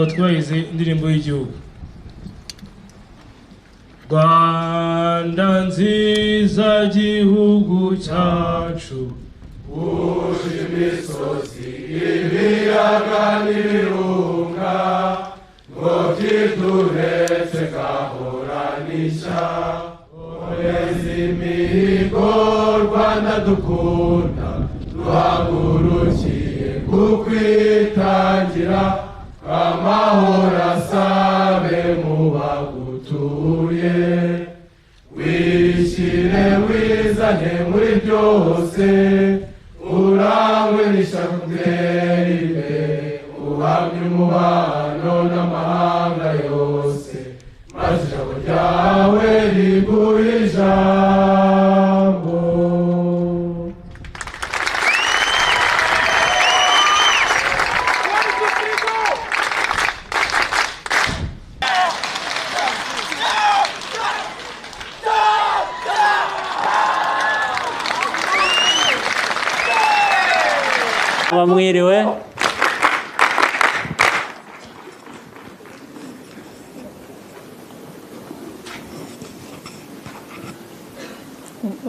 ngo twubahirize indirimbo y'igihugu. Rwanda nziza gihugu cyacu, uje imisozi ibiyaga n'ibirunga, ngo byiduhetse gahoranisha, oreza imihigo Rwanda dukunda, duhagurukiye kukwitangira, amahoro asabe mu bagutuye, wishyire wizane muri byose, urangwe n'ishyaka utera imbere, uhamye umubano n'amahanga yose, maze ijambo ryawe riguhe ijambo. Mwiriwe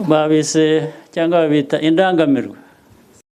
babise cyangwa babita indangamirwa.